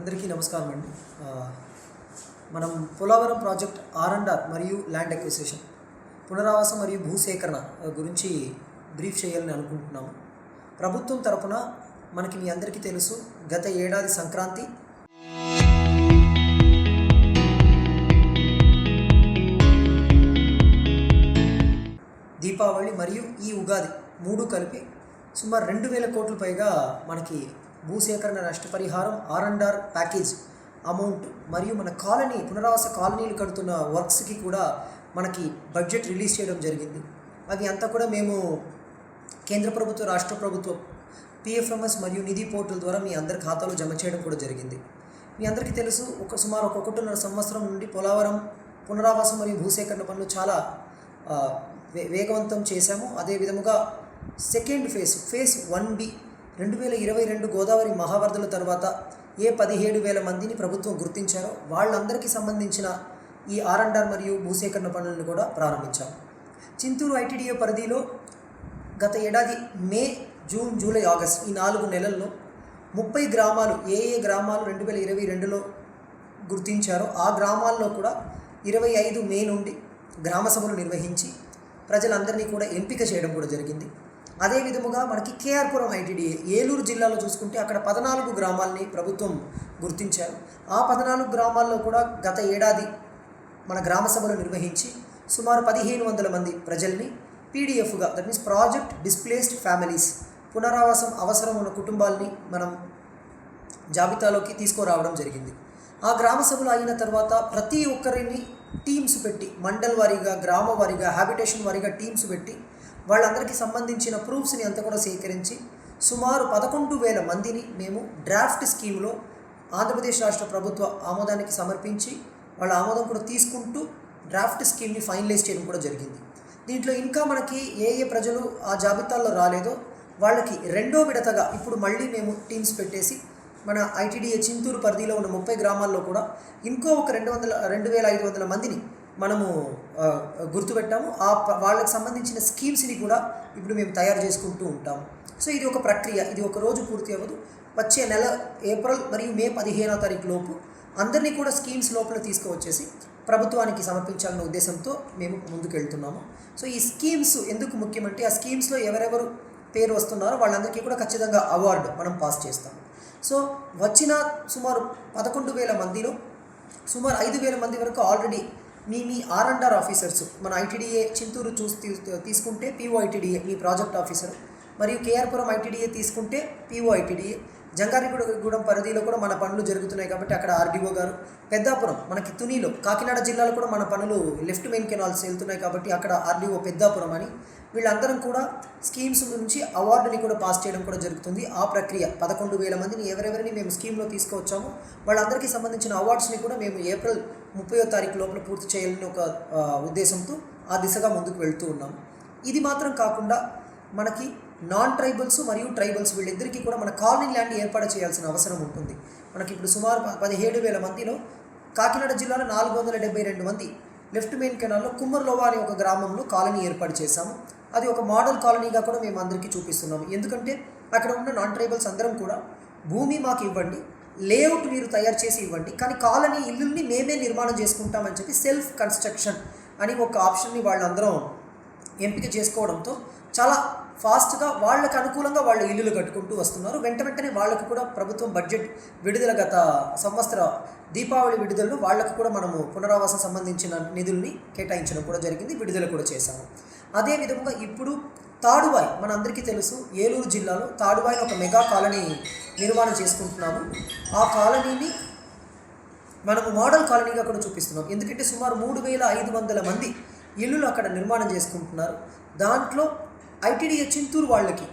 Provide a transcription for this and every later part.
అందరికీ నమస్కారం అండి. మనం పోలవరం ప్రాజెక్ట్ R&R మరియు ల్యాండ్ అక్విజిషన్ పునరావాసం మరియు భూసేకరణ గురించి బ్రీఫ్ చేయాలని అనుకుంటున్నాము. ప్రభుత్వం తరపున మనకి మీ అందరికీ తెలుసు, గత ఏడాది సంక్రాంతి, దీపావళి మరియు ఈ ఉగాది 3 కలిపి సుమారు 2,000 కోట్ల పైగా మనకి భూసేకరణ నష్టపరిహారం, R&R ప్యాకేజ్ అమౌంట్ మరియు మన కాలనీ పునరావాస కాలనీలు కడుతున్న వర్క్స్కి కూడా మనకి బడ్జెట్ రిలీజ్ చేయడం జరిగింది. అది అంతా కూడా మేము కేంద్ర ప్రభుత్వ, రాష్ట్ర ప్రభుత్వం PFMS మరియు నిధి పోర్టల్ ద్వారా మీ అందరి ఖాతాలో జమ చేయడం కూడా జరిగింది. మీ అందరికీ తెలుసు, సుమారు 1.5 సంవత్సరం నుండి పోలవరం పునరావాసం మరియు భూసేకరణ పనులు చాలా వేగవంతం చేశాము. అదే విధముగా సెకండ్ ఫేజ్ 1B 2022 గోదావరి మహావరదల తర్వాత 17,000 మందిని ప్రభుత్వం గుర్తించారో వాళ్ళందరికీ సంబంధించిన ఈ R&R మరియు భూసేకరణ పనులను కూడా ప్రారంభించాము. చింతూరు ITDA పరిధిలో గత ఏడాది మే, జూన్, జూలై, ఆగస్ట్ ఈ 4 నెలల్లో 30 గ్రామాలు, ఏ గ్రామాలు 2022లో గుర్తించారో ఆ గ్రామాల్లో కూడా 25 మే నుండి గ్రామ సభలు నిర్వహించి ప్రజలందరినీ కూడా ఎంపిక చేయడం కూడా జరిగింది. అదే విధముగా మనకి KRపురం ITDA ఏలూరు జిల్లాలో చూసుకుంటే అక్కడ 14 గ్రామాలని ప్రభుత్వం గుర్తించారు. ఆ 14 గ్రామాల్లో కూడా గత ఏడాది మన గ్రామ సభలు నిర్వహించి సుమారు 1,500 మంది ప్రజల్ని PDFగా, that means project displaced families, పునరావాసం అవసరం ఉన్న కుటుంబాలని మనం జాబితాలోకి తీసుకురావడం జరిగింది. ఆ గ్రామ సభలు అయిన తర్వాత ప్రతి ఒక్కరిని టీమ్స్ పెట్టి, మండల్ వారీగా, గ్రామ వారీగా, హ్యాబిటేషన్ వారీగా టీమ్స్ పెట్టి వాళ్ళందరికీ సంబంధించిన ప్రూఫ్స్ని అంతా కూడా సేకరించి సుమారు 11,000 మందిని మేము డ్రాఫ్ట్ స్కీమ్లో ఆంధ్రప్రదేశ్ రాష్ట్ర ప్రభుత్వ ఆమోదానికి సమర్పించి వాళ్ళ ఆమోదం కూడా తీసుకుంటూ డ్రాఫ్ట్ స్కీమ్ని ఫైనలైజ్ చేయడం కూడా జరిగింది. దీంట్లో ఇంకా మనకి ఏ ప్రజలు ఆ జాబితాల్లో రాలేదో వాళ్ళకి రెండో విడతగా ఇప్పుడు మళ్ళీ మేము టీమ్స్ పెట్టేసి మన ITDA చింతూరు పరిధిలో ఉన్న 30 గ్రామాల్లో కూడా ఇంకో ఒక 2,500 మందిని మనము గుర్తుపెట్టాము. వాళ్ళకి సంబంధించిన స్కీమ్స్ని కూడా ఇప్పుడు మేము తయారు చేసుకుంటూ ఉంటాము. సో ఇది ఒక ప్రక్రియ, ఇది ఒక రోజు పూర్తి అవ్వదు. వచ్చే నెల ఏప్రిల్ మరియు మే 15వ తారీఖు లోపు అందరినీ కూడా స్కీమ్స్ లోపల తీసుకువచ్చేసి ప్రభుత్వానికి సమర్పించాలన్న ఉద్దేశంతో మేము ముందుకు వెళ్తున్నాము. సో ఈ స్కీమ్స్ ఎందుకు ముఖ్యమంటే, ఆ స్కీమ్స్లో ఎవరెవరు పేరు వస్తున్నారో వాళ్ళందరికీ కూడా ఖచ్చితంగా అవార్డు మనం పాస్ చేస్తాము. సో వచ్చిన సుమారు 11,000 మందిలో సుమారు 5,000 మంది వరకు ఆల్రెడీ మీ R&R ఆఫీసర్స్, మన ITDA చింతూరు తీసుకుంటే PO ITDA మీ ప్రాజెక్ట్ ఆఫీసర్, మరియు KRపురం ITDA తీసుకుంటే PO ITDA, జంగారెడ్డిగూడెం పరిధిలో కూడా మన పనులు జరుగుతున్నాయి కాబట్టి అక్కడ RDO గారు, పెద్దాపురం మనకి తునిలో కాకినాడ జిల్లాలో కూడా మన పనులు లెఫ్ట్ మెయిన్ కెనాల్స్ వెళ్తున్నాయి కాబట్టి అక్కడ RDO పెద్దాపురం అని, వీళ్ళందరం కూడా స్కీమ్స్ నుంచి అవార్డుని కూడా పాస్ చేయడం కూడా జరుగుతుంది. ఆ ప్రక్రియ 11,000 మందిని ఎవరెవరిని మేము స్కీమ్లో తీసుకువచ్చామో వాళ్ళందరికీ సంబంధించిన అవార్డ్స్ని కూడా మేము ఏప్రిల్ 30వ తారీఖు లోపల పూర్తి చేయాలని ఒక ఉద్దేశంతో ఆ దిశగా ముందుకు వెళ్తూ ఉన్నాము. ఇది మాత్రం కాకుండా మనకి నాన్ ట్రైబల్స్ మరియు ట్రైబల్స్ వీళ్ళిద్దరికీ కూడా మన కాలనీ ల్యాండ్ ఏర్పాటు చేయాల్సిన అవసరం ఉంటుంది. మనకి ఇప్పుడు సుమారు 17,000 మందిలో కాకినాడ జిల్లాలో 472 మంది లెఫ్ట్ మెయిన్ కెనాల్లో కుమ్మర్లోవా అనే ఒక గ్రామంలో కాలనీ ఏర్పాటు చేశాము. అది ఒక మోడల్ కాలనీగా కూడా మేము అందరికీ చూపిస్తున్నాము. ఎందుకంటే అక్కడ ఉన్న నాన్ ట్రైబల్స్ అందరం కూడా భూమి మాకు ఇవ్వండి, లేఅవుట్ మీరు తయారు చేసి ఇవ్వండి, కానీ కాలనీ ఇల్లుల్ని మేమే నిర్మాణం చేసుకుంటామని చెప్పి సెల్ఫ్ కన్స్ట్రక్షన్ అని ఒక ఆప్షన్ని వాళ్ళందరం ఎంపిక చేసుకోవడంతో చాలా ఫాస్ట్గా వాళ్ళకు అనుకూలంగా వాళ్ళు ఇల్లులు కట్టుకుంటూ వస్తున్నారు. వెంటనే వాళ్ళకు కూడా ప్రభుత్వం బడ్జెట్ విడుదల, గత సంవత్సర దీపావళి విడుదలలో వాళ్ళకు కూడా మనము పునరావాసం సంబంధించిన నిధుల్ని కేటాయించడం కూడా జరిగింది, విడుదల కూడా చేశాము. అదే విధంగా ఇప్పుడు తాడువాయి, మన అందరికీ తెలుసు, ఏలూరు జిల్లాలో తాడువాయిలో ఒక మెగా కాలనీ నిర్మాణం చేసుకుంటున్నాము. ఆ కాలనీని మనము మోడల్ కాలనీగా కూడా చూపిస్తున్నాం. ఎందుకంటే సుమారు 3,500 మంది ఇల్లులు అక్కడ నిర్మాణం చేసుకుంటున్నారు. దాంట్లో ITDA చింతూరు వాళ్ళకి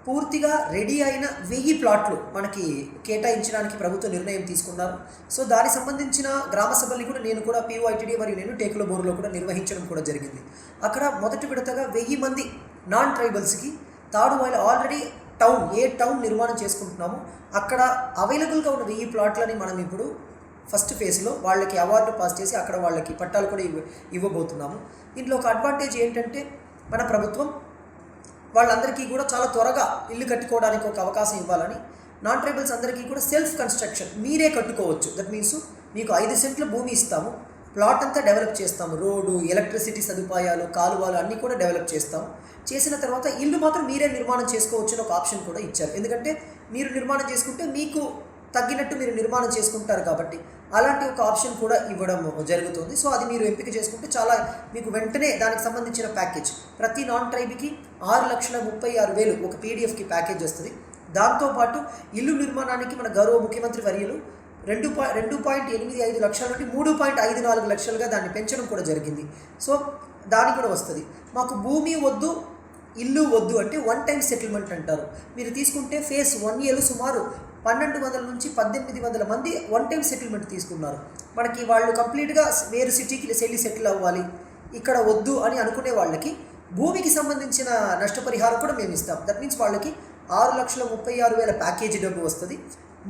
పూర్తిగా రెడీ అయిన 1000 ప్లాట్లు మనకి కేటాయించడానికి ప్రభుత్వ నిర్ణయం తీసుకున్నారు. సో దానికి సంబంధించిన గ్రామ సభల్ని కూడా నేను కూడా PO ITDA మరియు నేను టేకుల బోరులో కూడా నిర్వహించడం కూడా జరిగింది. అక్కడ మొదటి విడతగా 1000 మంది నాన్ ట్రైబల్స్కి తాడువాయిలో ఆల్రెడీ టౌన్ నిర్మాణం చేసుకుంటున్నాము. అక్కడ అవైలబుల్గా ఉన్న 1000 ప్లాట్లని మనం ఇప్పుడు ఫస్ట్ ఫేజ్లో వాళ్ళకి అవార్డు పాస్ చేసి అక్కడ వాళ్ళకి పట్టాలు కూడా ఇవ్వబోతున్నాము. దీంట్లో ఒక అడ్వాంటేజ్ ఏంటంటే మన ప్రభుత్వం వాళ్ళందరికీ కూడా చాలా త్వరగా ఇల్లు కట్టుకోవడానికి ఒక అవకాశం ఇవ్వాలని నాన్ ట్రైబల్స్ అందరికీ కూడా సెల్ఫ్ కన్స్ట్రక్షన్ మీరే కట్టుకోవచ్చు. దట్ మీన్స్ మీకు 5 సెంట్ల భూమి ఇస్తాము, ప్లాట్ అంతా డెవలప్ చేస్తాము, రోడ్డు, ఎలక్ట్రిసిటీ సదుపాయాలు, కాలువలు అన్నీ కూడా డెవలప్ చేస్తాము. చేసిన తర్వాత ఇల్లు మాత్రం మీరే నిర్మాణం చేసుకోవచ్చు అని ఒక ఆప్షన్ కూడా ఇచ్చారు. ఎందుకంటే మీరు నిర్మాణం చేసుకుంటే మీకు తగ్గినట్టు మీరు నిర్మాణం చేసుకుంటారు కాబట్టి అలాంటి ఒక ఆప్షన్ కూడా ఇవ్వడం జరుగుతుంది. సో అది మీరు ఎంపిక చేసుకుంటే చాలా మీకు వెంటనే దానికి సంబంధించిన ప్యాకేజ్ ప్రతి నాన్ ట్రైబ్కి 6,36,000 ఒక పీడిఎఫ్కి ప్యాకేజ్ వస్తుంది. దాంతోపాటు ఇల్లు నిర్మాణానికి మన గౌరవ ముఖ్యమంత్రి వర్యులు 2.85 లక్షల నుండి 3.54 లక్షలుగా దాన్ని పెంచడం కూడా జరిగింది. సో దానికి కూడా వస్తుంది. మాకు భూమి వద్దు, ఇల్లు వద్దు అంటే 1 టైం సెటిల్మెంట్ అంటారు. మీరు తీసుకుంటే ఫేస్ 1 ఇయర్ సుమారు 1200 నుంచి 1800 మంది 1 టైం సెటిల్మెంట్ తీసుకున్నారు. మనకి వాళ్ళు కంప్లీట్గా వేరు సిటీకి వెళ్ళి సెటిల్ అవ్వాలి, ఇక్కడ వద్దు అని అనుకునే వాళ్ళకి భూమికి సంబంధించిన నష్టపరిహారం కూడా మేము ఇస్తాం. దట్ మీన్స్ వాళ్ళకి 6,36,000 ప్యాకేజీ డబ్బు వస్తుంది,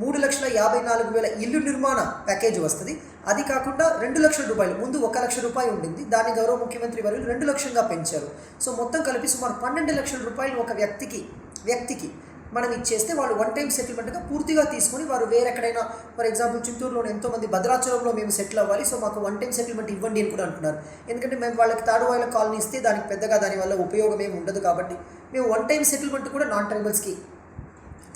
3,54,000 ఇల్లు నిర్మాణ ప్యాకేజ్ వస్తుంది. అది కాకుండా 2 లక్షల రూపాయలు, ముందు 1 లక్ష రూపాయలు ఉండింది, దాన్ని గౌరవ ముఖ్యమంత్రి వారు 2 లక్షలుగా పెంచారు. సో మొత్తం కలిపి సుమారు 12 లక్షల రూపాయలు ఒక వ్యక్తికి మనం ఇచ్చేస్తే వాళ్ళు 1 టైం సెటిల్మెంట్గా పూర్తిగా తీసుకొని వారు వేరెక్కడైనా, ఫర్ ఎగ్జాంపుల్ చిత్తూరులోనే ఎంతోమంది భద్రాచలంలో మేము సెటిల్ అవ్వాలి, సో మాకు 1 టైం సెటిల్మెంట్ ఇవ్వండి అని కూడా అంటున్నారు. ఎందుకంటే మేము వాళ్ళకి తాడువాయిల కాలనీ ఇస్తే దానికి పెద్దగా దానివల్ల ఉపయోగం ఏమి ఉండదు కాబట్టి మేము 1 టైం సెటిల్మెంట్ కూడా నాన్ ట్రైబల్స్కి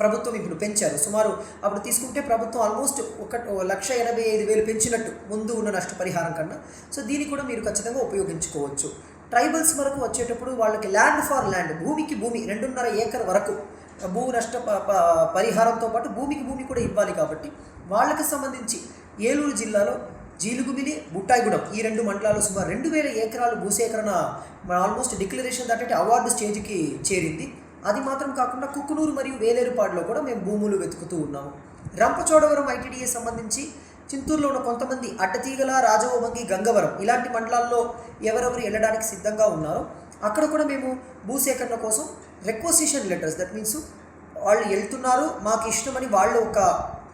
ప్రభుత్వం ఇప్పుడు పెంచారు. సుమారు అప్పుడు తీసుకుంటే ప్రభుత్వం ఆల్మోస్ట్ 1,85,000 పెంచినట్టు ముందు ఉన్న నష్టపరిహారం కన్నా. సో దీన్ని కూడా మీరు ఖచ్చితంగా ఉపయోగించుకోవచ్చు. ట్రైబల్స్ వరకు వచ్చేటప్పుడు వాళ్ళకి ల్యాండ్ ఫార్ ల్యాండ్, భూమికి భూమి 2.5 ఏకర్ వరకు భూ నష్ట పరిహారంతో పాటు భూమికి భూమి కూడా ఇవ్వాలి. కాబట్టి వాళ్ళకి సంబంధించి ఏలూరు జిల్లాలో జీలుగుమిలి, బుట్టాయిగూడెం ఈ 2 మండలాలు సుమారు 2,000 ఎకరాలు భూసేకరణ ఆల్మోస్ట్ డిక్లరేషన్ దాటే అవార్డు స్టేజ్కి చేరింది. అది మాత్రం కాకుండా కుక్కునూరు మరియు వేలేరుపాడులో కూడా మేము భూములు వెతుకుతూ ఉన్నాము. రంపచోడవరం ఐటీడీఏ సంబంధించి చింతూరులో ఉన్న కొంతమంది అడ్డతీగల, రాజవోబంగి, గంగవరం ఇలాంటి మండలాల్లో ఎవరెవరు వెళ్ళడానికి సిద్ధంగా ఉన్నారో అక్కడ కూడా మేము భూసేకరణ కోసం రిక్వెసిషన్ లెటర్స్, దట్ మీన్స్ వాళ్ళు వెళ్తున్నారు మాకు ఇష్టమని వాళ్ళు ఒక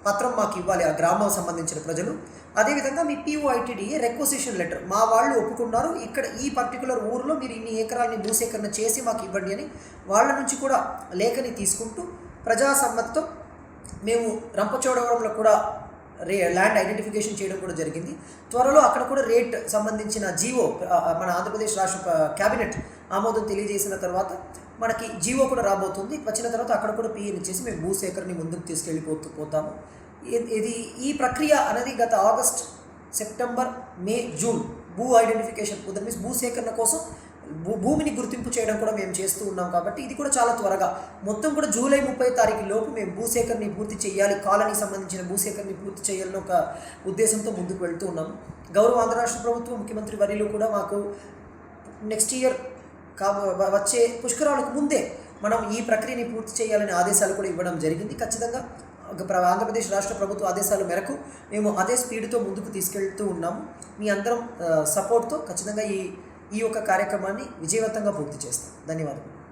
పత్రం మాకు ఇవ్వాలి, ఆ గ్రామం సంబంధించిన ప్రజలు. అదేవిధంగా మీ POITDA రిక్వెసిషన్ లెటర్, మా వాళ్ళు ఒప్పుకున్నారు ఇక్కడ ఈ పర్టికులర్ ఊరిలో మీరు ఇన్ని ఏకరాలని భూసేకరణ చేసి మాకు ఇవ్వండి అని వాళ్ళ నుంచి కూడా లేఖని తీసుకుంటూ ప్రజాసమ్మతితో మేము రంపచోడవరంలో కూడా ల్యాండ్ ఐడెంటిఫికేషన్ చేయడం కూడా జరిగింది. త్వరలో అక్కడ కూడా రేట్ సంబంధించిన జీవో మన ఆంధ్రప్రదేశ్ రాష్ట్ర క్యాబినెట్ ఆమోదం తెలియజేసిన తర్వాత మనకి జీవో కూడా రాబోతుంది. వచ్చిన తర్వాత అక్కడ కూడా PN ఇచ్చేసి మేము భూసేకరణని ముందుకు తీసుకెళ్ళిపోతాము. ఇది ఈ ప్రక్రియ అనేది గత ఆగస్ట్, సెప్టెంబర్, మే, జూన్ భూ ఐడెంటిఫికేషన్ దట్ మీన్స్ భూసేకరణ కోసం భూమిని గుర్తింపు చేయడం కూడా మేము చేస్తూ ఉన్నాం. కాబట్టి ఇది కూడా చాలా త్వరగా మొత్తం కూడా జూలై 30 తారీఖు లోపు మేము భూసేకరణని పూర్తి చేయాలి, కాలనీకి సంబంధించిన భూసేకరణని పూర్తి చేయాలని ఒక ఉద్దేశంతో ముందుకు వెళ్తూ ఉన్నాము. గౌరవ ఆంధ్ర రాష్ట్ర ప్రభుత్వం ముఖ్యమంత్రి వర్యులు కూడా మాకు నెక్స్ట్ ఇయర్ వచ్చే పుష్కరాలకు ముందే మనం ఈ ప్రక్రియని పూర్తి చేయాలనే ఆదేశాలు కూడా ఇవ్వడం జరిగింది. ఖచ్చితంగా ఆంధ్రప్రదేశ్ రాష్ట్ర ప్రభుత్వ ఆదేశాల మేరకు మేము అదే స్పీడ్తో ముందుకు తీసుకెళ్తూ ఉన్నాము. మీ అందరం సపోర్ట్తో ఖచ్చితంగా ఈ యొక్క కార్యక్రమాన్ని విజయవంతంగా పూర్తి చేస్తాం. ధన్యవాదాలు.